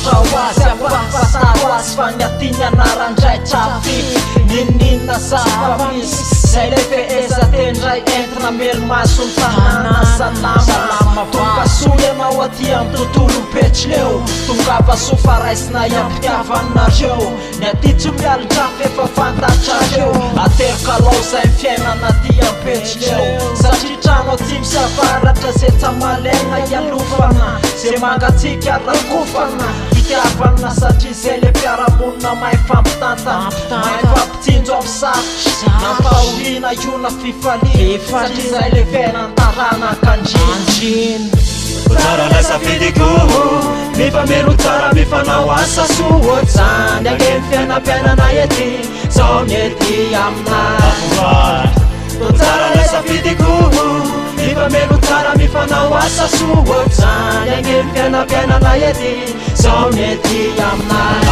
fandraoazy ampahafantaroazy fa niaty nianarandray trafy ninina zava-misy zay le feheza tendray entina melomaso ny tanàna salama tonga soa ianao aty amin'ny tontolo mipetry leo tongava sofa raisina iampitiavanareo niaty tsy mialitrafy efa fantatrareo aterokalao zay fiainana aty ampetry leo satria trano aty misavaratra zay tsamalena ialofana zay mangatsika rakofana fitiavana satria zay le mpiaramonina mahay fampitantana mahay fampitsinjo amin'ny sarotra nampahorina iona fifaliana satria zay le fiainan-tarana kandrindriny tsara laisafidiko mifamelo tsara mifanao asa soa zany age fiainam-piainana ety zao niety aminay tsara laisafidiko mifamelo tsara mifanao asa soa zany age fiainam-piainana ety zao niety aminay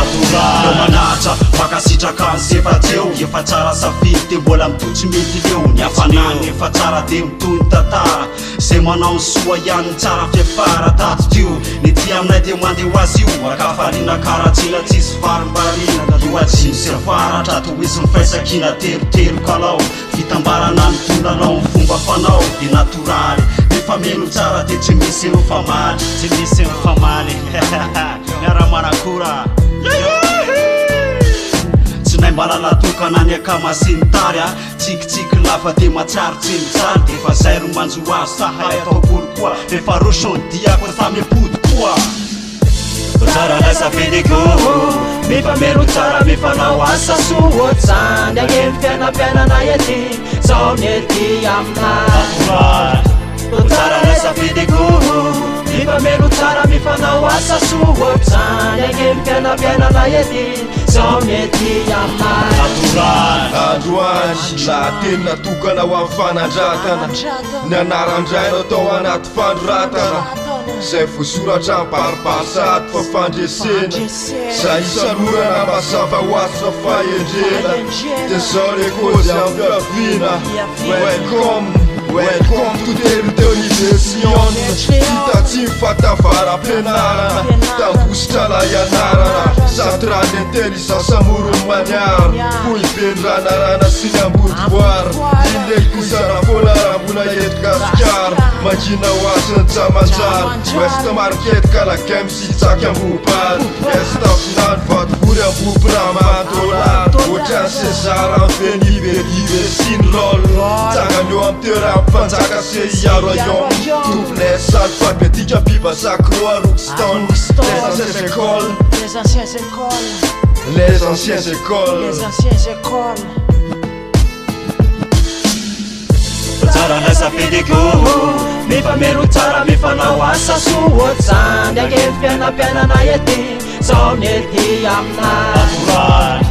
manatra makasitraka ny sefateo efa tsara safidy de mbola mitotsy mety leo ny hafanany efa tsara de mitony tantara zay manao ny soa ihany tsara fiafara tato tio ny ty aminay de mandeha ho azy io akafariana karatsila tsisy farimbarina io atsiny sy afaratra toisy ny faisakina terotero kalao fitambarana ny tolalao ny fomba fanao de natoraly mifamelo tsara de tsy misy eo famaly tsy misy eo famaly miara-manakora tsy nay mba lalatokana ny akamasinitary a tsikitsiky lafa de matsary tsenitsary de fa zay ro manjo azo sahay ataokory koa rehefa rochon diako fa miapody koa tsara laisafidiko mifamelo tsara mifanao asa soa zany age fiainam-piainana ety zao niety aminay tsara laisafidiko mifamelo tsara mifanao asa soa zany age fiainam-piainana ety zao niety aminay androany la tena tokana ho amin'ny fanandratana ny anarandraino atao anaty fandroratana zay voasoratra ambaribarisaty fa fandresena zay isalorana mazava ho azy fa fahendrena de zao le kozy ampiavina welcome to the universion hita tsy mifatavaram-pianarana tambositra la ianarana centrale intelligence amorony maniara foy benranarana sy ny ambodivoara indray kosana folarambona eto gasikara mangina ho azy ny tsamanjara west market kalagamy sy tsaky ambobary estafinany vatobory ambobiramandolar ohatrany césar amveniverive sy ny rol tsagany eo amin'ny toeram-panjaka se iaro aion tomples alphabetika bibasaky roa rookstone les anciennes écoles tsara laisafidiko mifamelo tsara mifanao asa soa zany age fiainam-piainana ety zao niety aminay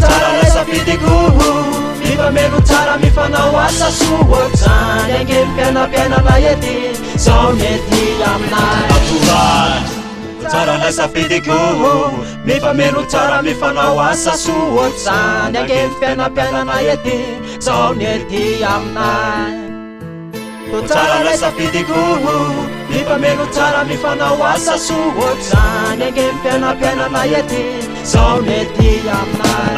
tsara laisafidiko mifamelo tsara mifanao asa soa zany age fiainam-piainana ety zao niety aminay tsara laisafidiko mifamelo tsara mifanao asa soa zany age fiainam-piainana ety zao niety aminay tsara laisafidiko mifamelo tsara mifanao asa soa zany age fiainam-piainana ety zao niety aminay